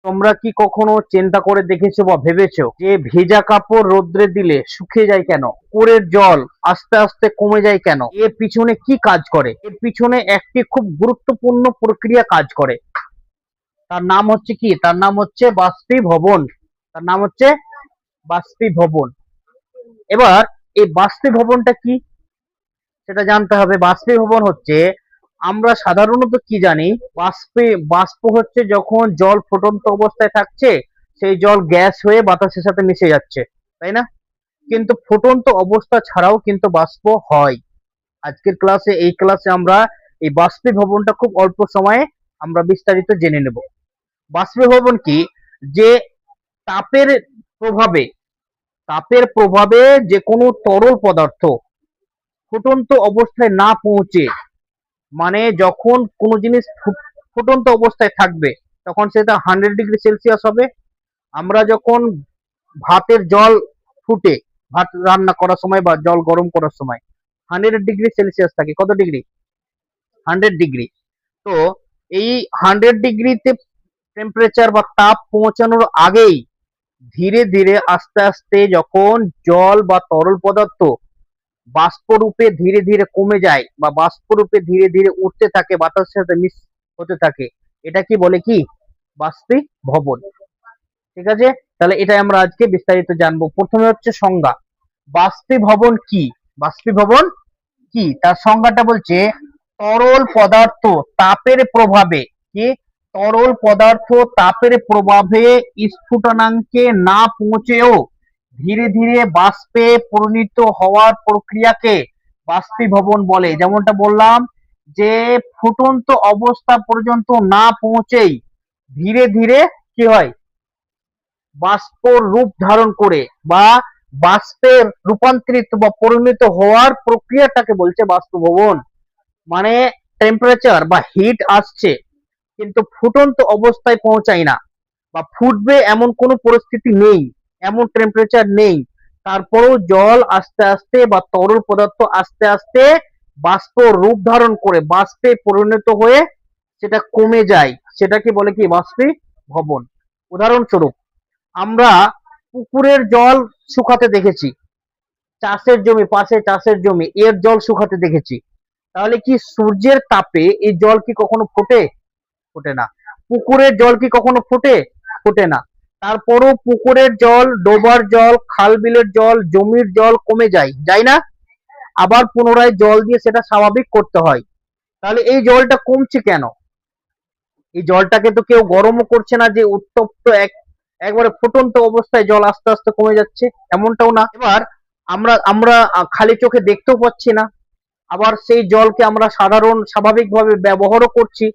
তোমরা কি কখনো চিন্তা করে দেখেছো বা ভেবেছো যে ভেজা কাপড় রোদ্রে দিলে শুকিয়ে যায় কেন? পুকুরের জল আস্তে আস্তে কমে যায় কেন? এর পিছনে কি কাজ করে? এর পিছনে একটি খুব গুরুত্বপূর্ণ প্রক্রিয়া কাজ করে। তার নাম হচ্ছে কি? তার নাম হচ্ছে বাষ্পীভবন। তার নাম হচ্ছে বাষ্পীভবন। এবার এই বাষ্পীভবনটা কি সেটা জানতে হবে। বাষ্পীভবন হচ্ছে, আমরা সাধারণত কি জানি, বাষ্প হচ্ছে যখন জল ফুটন্ত অবস্থায় থাকছে, সেই জল গ্যাস হয়ে বাতাসের সাথে মিশে যাচ্ছে, তাই না? কিন্তু ফুটন্ত অবস্থা ছাড়াও কিন্তু বাষ্প হয়। আজকের ক্লাসে, এই ক্লাসে আমরা এই বাষ্পীভবনটা খুব অল্প সময়ে আমরা বিস্তারিত জেনে নেব। বাষ্পীভবন কি? যে তাপের প্রভাবে তাপের প্রভাবে যে কোনো তরল পদার্থ ফুটন্ত অবস্থায় না পৌঁছে, মানে যখন কোনো জিনিস ফুটন্ত অবস্থায় থাকবে তখন সেটা 100 ডিগ্রি সেলসিয়াস হবে। আমরা যখন ভাতের জল ফুটে ভাত রান্না করার সময় বা জল গরম করার সময় 100 ডিগ্রি সেলসিয়াস থাকে। কত ডিগ্রি? 100 ডিগ্রি। তো এই 100 ডিগ্রিতে টেম্পারেচার বা তাপ পৌঁছানোর আগেই ধীরে ধীরে আস্তে আস্তে যখন জল বা তরল পদার্থ বাষ্পরূপে ধীরে ধীরে কমে যায় বা বাষ্পরূপে ধীরে ধীরে উঠতে থাকে, বাতাসের সাথে মিশ হতে থাকে, এটা কি বলে? কি? বাষ্পীভবন। ঠিক আছে, তাহলে এটাই আমরা আজকে বিস্তারিত জানবো। প্রথমে হচ্ছে সংজ্ঞা। বাষ্পীভবন কি? বাষ্পীভবন কি তার সংজ্ঞাটা বলছে, তরল পদার্থ তাপের প্রভাবে, কি? তরল পদার্থ তাপের প্রভাবে স্ফুটনাঙ্কে না পৌঁছেও ধীরে ধীরে বাষ্পে পরিণত হওয়ার প্রক্রিয়াকে বাষ্পীভবন বলে। যেমনটা বললাম যে ফুটন্ত অবস্থা পর্যন্ত না পৌঁছেই ধীরে ধীরে কি হয়? বাষ্প রূপ ধারণ করে বা বাষ্পের রূপান্তরিত বা পরিণত হওয়ার প্রক্রিয়াটাকে বলছে বাষ্পীভবন। মানে টেম্পারেচার বা হিট আসছে কিন্তু ফুটন্ত অবস্থায় পৌঁছায় না, বা ফুটবে এমন কোনো পরিস্থিতি নেই, এমন টেম্পারেচার নেই, তারপরেও জল আস্তে আস্তে বা তরল পদার্থ আস্তে আস্তে বাষ্প রূপ ধারণ করে বাষ্পে পরিণত হয়ে সেটা কমে যায়, সেটাকে বলে কি? বাষ্পীভবন। উদাহরণস্বরূপ, আমরা পুকুরের জল শুকাতে দেখেছি, চাষের জমি, পাশে চাষের জমি, এর জল শুকাতে দেখেছি। তাহলে কি সূর্যের তাপে এই জল কি কখনো ফোটে? ফোটে না। পুকুরের জল কি কখনো ফোটে? ফোটে না। তারপরও পুকুরের জল, ডোবার জল, খাল বিলের জল, জমির জল কমে যায়, যায় না? আবার পুনরায় জল দিয়ে সেটা স্বাভাবিক করতে হয়। তাহলে এই জলটা কমছে কেন? এই জলটাকে তো কেউ গরমও করছে না যে উত্তপ্ত একবারে ফুটন্ত অবস্থায় জল আস্তে আস্তে কমে যাচ্ছে, এমনটাও না। এবার আমরা আমরা খালি চোখে দেখতেও পাচ্ছি না, আবার সেই জলকে আমরা সাধারণ স্বাভাবিকভাবে ব্যবহারও করছি।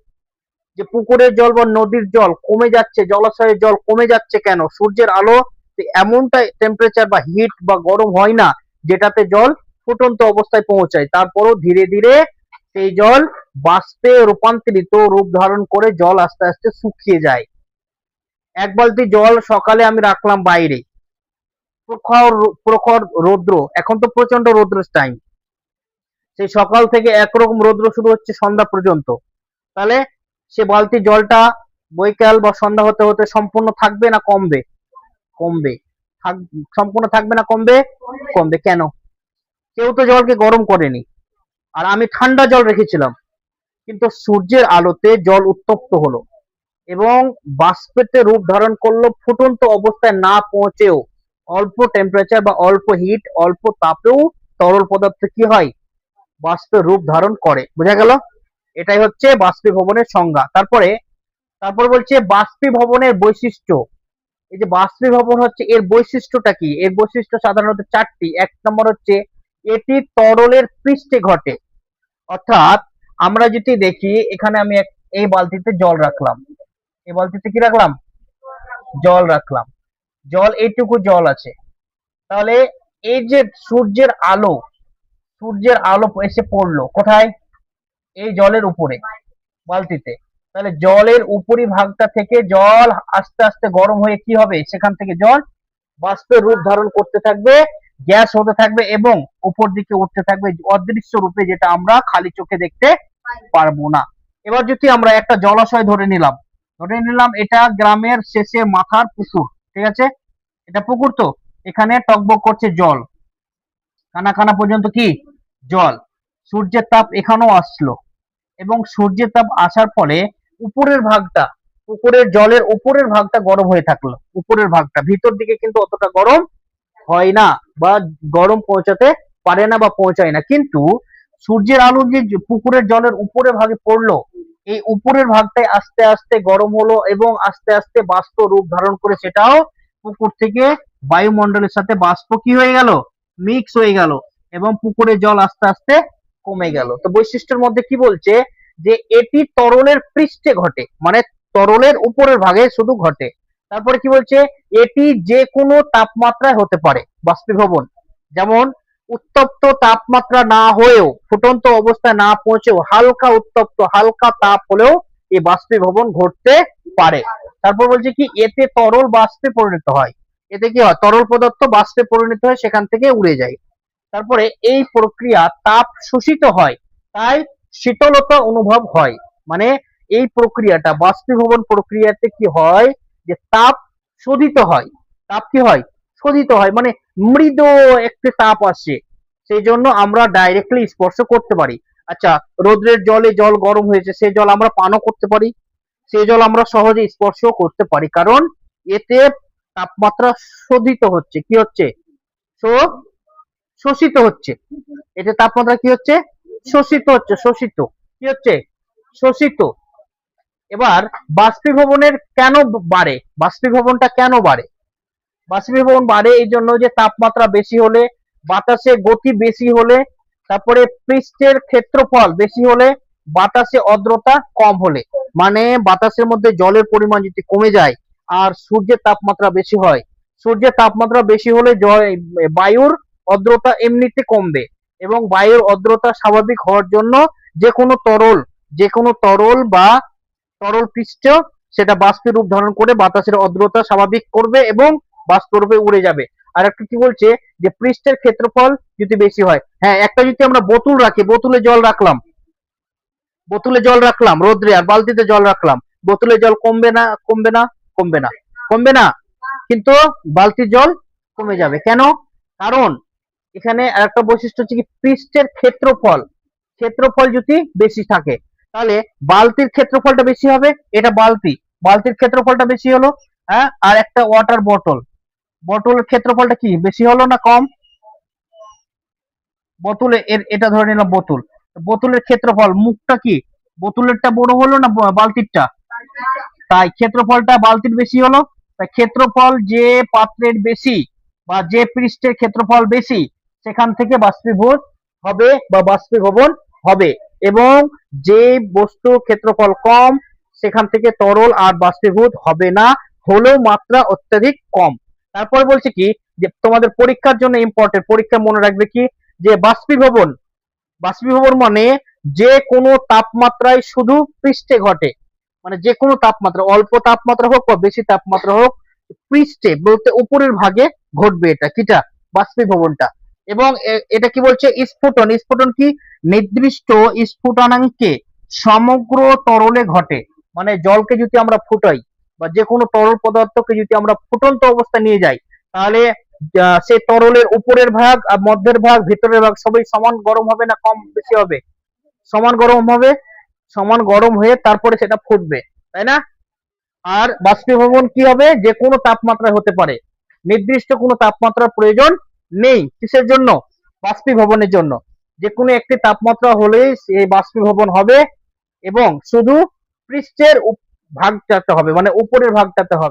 যে পুকুরের জল বা নদীর জল কমে যাচ্ছে, জলাশয়ের জল কমে যাচ্ছে কেন? সূর্যের আলো এমনটা টেম্পারেচার বা হিট বা গরম হয় না যেটাতে জল ফুটন্ত অবস্থায় পৌঁছায়, তারপরও ধীরে ধীরে সেই জল বাষ্পে রূপান্তরিত রূপ ধারণ করে জল আস্তে আস্তে শুকিয়ে যায়। এক বালতি জল সকালে আমি রাখলাম বাইরে, প্রখর প্রখর রৌদ্র, এখন তো প্রচন্ড রৌদ্রের টাইম, সেই সকাল থেকে একরকম রৌদ্র শুরু হচ্ছে সন্ধ্যা পর্যন্ত। তাহলে সে বালতি জলটা বৈকাল বা সন্ধ্যা হতে হতে সম্পূর্ণ থাকবে না কমবে? কমবে। সম্পূর্ণ থাকবে না কমবে? কমবে কেন? কেউ তো জলকে গরম করেনি, আর আমি ঠান্ডা জল রেখেছিলাম, কিন্তু সূর্যের আলোতে জল উত্তপ্ত হলো এবং বাষ্পেতে রূপ ধারণ করলো, ফুটন্ত অবস্থায় না পৌঁছেও অল্প টেম্পারেচার বা অল্প হিট, অল্প তাপেও তরল পদার্থ কি হয়? বাষ্পের রূপ ধারণ করে। বোঝা গেল? এটাই হচ্ছে বাষ্পীভবনের সংজ্ঞা। তারপর বলছে বাষ্পীভবনের বৈশিষ্ট্য। এই যে বাষ্পীভবন হচ্ছে, এর বৈশিষ্ট্যটা কি? এর বৈশিষ্ট্য সাধারণত চারটি। এক নম্বর হচ্ছে, এটি তরলের পৃষ্ঠে ঘটে। অর্থাৎ আমরা যদি দেখি, এখানে আমি এই বালতিতে জল রাখলাম, এই বালতিতে কি রাখলাম? জল রাখলাম। জল, এইটুকু জল আছে। তাহলে এই যে সূর্যের আলো এসে পড়লো কোথায়? এই জলের উপরে, বালতিতে। তাহলে জলের উপরি ভাগটা থেকে জল আস্তে আস্তে গরম হয়ে কি হবে? সেখান থেকে জল বাষ্পের রূপ ধারণ করতে থাকবে, গ্যাস হতে থাকবে এবং উপর দিকে উঠতে থাকবে অদৃশ্য রূপে, যেটা আমরা খালি চোখে দেখতে পারবো না। এবার যদি আমরা একটা জলাশয় ধরে নিলাম, ধরে নিলাম এটা গ্রামের শেষে মাথার পুকুর, ঠিক আছে, এটা পুকুর, তো এখানে টকবক করছে জল, কানা কানা পর্যন্ত কি জল। সূর্যের তাপ এখানেও আসলো, এবং সূর্যের তাপ আসার ফলে উপরের ভাগটা, পুকুরের জলের উপরের ভাগটা গরম হয়ে থাকলো, উপরের ভাগটা, ভিতর দিকে কিন্তু অতটা গরম হয় না, বা গরম পৌঁছাতে পারে না বা পৌঁছায় না। কিন্তু সূর্যের আলো যে পুকুরের জলের উপরের ভাগে পড়লো, এই উপরের ভাগটাই আস্তে আস্তে গরম হলো এবং আস্তে আস্তে বাষ্প রূপ ধারণ করে সেটাও পুকুর থেকে বায়ুমণ্ডলের সাথে বাষ্প কি হয়ে গেল, মিক্স হয়ে গেল, এবং পুকুরের জল আস্তে আস্তে কমে গেল। তো বৈশিষ্ট্যের মধ্যে কি বলছে, যে এটি তরলের পৃষ্ঠে ঘটে, মানে তরলের উপরের ভাগে শুধু ঘটে। তারপরে কি বলছে, এটি যে কোনো তাপমাত্রায় হতে পারে বাষ্পীভবন, যেমন উত্তপ্ত তাপমাত্রা না হয়েও, ফুটন্ত অবস্থায় না পৌঁছেও হালকা উত্তপ্ত, হালকা তাপ হলেও এই বাষ্পীভবন ঘটতে পারে। তারপর বলছে কি, এতে তরল বাষ্পে পরিণত হয়, এতে কি হয়, তরল পদার্থ বাষ্পে পরিণত হয়, সেখান থেকে উড়ে যায়। তারপরে এই প্রক্রিয়া তাপ শোষিত হয়, তাই শীতলতা অনুভব হয়। মানে এই প্রক্রিয়াটা, বাষ্পীভবন প্রক্রিয়াতে কি হয়, যে তাপ শোধিত হয়, তাপ কি হয়, শোধিত হয়, মানে মৃদু একটি তাপ আসে, সেই জন্য আমরা ডাইরেক্টলি স্পর্শ করতে পারি। আচ্ছা, রোদ্রের জলে জল গরম হয়েছে, সেই জল আমরা পানও করতে পারি, সেই জল আমরা সহজে স্পর্শ করতে পারি, কারণ এতে তাপমাত্রা শোধিত হচ্ছে, কি হচ্ছে, শোষিত হচ্ছে, এতে তাপমাত্রা কি হচ্ছে, শোষিত হচ্ছে, শোষিত, কি হচ্ছে, শোষিত। এবার বাষ্পীভবনের কেন বাড়ে, বাষ্পীভবনটা কেন বাড়ে, বাষ্পীভবন বাড়ে এই জন্য যে তাপমাত্রা বেশি হলে, বাতাসে গতি বেশি হলে, তারপরে পৃষ্ঠের ক্ষেত্রফল বেশি হলে, বাতাসে আর্দ্রতা কম হলে, মানে বাতাসের মধ্যে জলের পরিমাণ যদি কমে যায় আর সূর্যের তাপমাত্রা বেশি হয়, সূর্যের তাপমাত্রা বেশি হলে বায়ুর আর্দ্রতা এমনিতে কমবে, এবং বায়ুর আর্দ্রতা স্বাভাবিক হওয়ার জন্য যে কোনো তরল, যে কোনো তরল বা তরল পৃষ্ঠ সেটা বাষ্পের রূপ ধারণ করে বাতাসের আর্দ্রতা স্বাভাবিক করবে এবং বাষ্পরূপে উড়ে যাবে। আর একটা কি বলছে, যে পৃষ্ঠের ক্ষেত্রফল যদি বেশি হয়, হ্যাঁ, একটা যদি আমরা বোতল রাখি, বোতলে জল রাখলাম, বোতলে জল রাখলাম রোদ্রে, আর বালতিতে জল রাখলাম, বোতলে জল কমবে না, কমবে না, কমবে না, কমবে না, কিন্তু বালতির জল কমে যাবে, কেন, কারণ এখানে আরেকটা বৈশিষ্ট্য হচ্ছে কি, পৃষ্ঠের ক্ষেত্রফল, ক্ষেত্রফল যদি বেশি থাকে, তাহলে বালতির ক্ষেত্রফলটা বেশি হবে, এটা বালতি, বালতির ক্ষেত্রফলটা বেশি হলো, হ্যাঁ, আর একটা ওয়াটার বটল, বটলের ক্ষেত্রফলটা কি বেশি হলো না কম, বোতলে এটা ধরে নিলাম বোতল, বোতলের ক্ষেত্রফল, মুখটা কি বোতলেরটা বড় হলো না বালতিরটা, তাই ক্ষেত্রফলটা বালতির বেশি হলো। তাই ক্ষেত্রফল যে পাত্রের বেশি বা যে পৃষ্ঠের ক্ষেত্রফল বেশি, সেখান থেকে বাষ্পীভূত হবে বা বাষ্পীভবন হবে, এবং যে বস্তু ক্ষেত্রফল কম, সেখান থেকে তরল আর বাষ্পীভূত হবে না, হলেও মাত্রা অত্যাধিক কম। তারপর বলছে কি, যে তোমাদের পরীক্ষার জন্য ইম্পর্টেন্ট, পরীক্ষা মনে রাখবে কি, যে বাষ্পীভবন, বাষ্পীভবন মানে যে কোনো তাপমাত্রায় শুধু পৃষ্ঠে ঘটে, মানে যে কোনো তাপমাত্রা, অল্প তাপমাত্রা হোক বা বেশি তাপমাত্রা হোক, পৃষ্ঠে বলতে উপরের ভাগে ঘটবে, এটা কিটা, বাষ্পীভবনটা। এবং এটা কি বলছে, স্ফুটন, স্ফুটন কি, নির্দিষ্ট স্ফুটনাঙ্কে সমগ্র তরলে ঘটে, মানে জলকে যদি আমরা ফুটাই বা যে কোনো তরল পদার্থকে যদি আমরা ফুটন্ত অবস্থা নিয়ে যাই, তাহলে সে তরলের উপরের ভাগ আর মধ্যের ভাগ ভিতরের ভাগ সবই সমান গরম হবে না কম বেশি হবে, সমান গরম হবে, সমান গরম হয়ে তারপরে সেটা ফুটবে, তাই না। আর বাষ্পীভবন কি হবে, যে কোনো তাপমাত্রায় হতে পারে, নির্দিষ্ট কোনো তাপমাত্রার প্রয়োজন নেই, কিসের জন্য, বাষ্পীভবনের জন্য, যে কোনো একটি তাপমাত্রা হলেই এই বাষ্পীভবন হবে, এবং শুধু পৃষ্ঠের ভাগটাতে হবে, মানে উপরের ভাগটাতে হবে।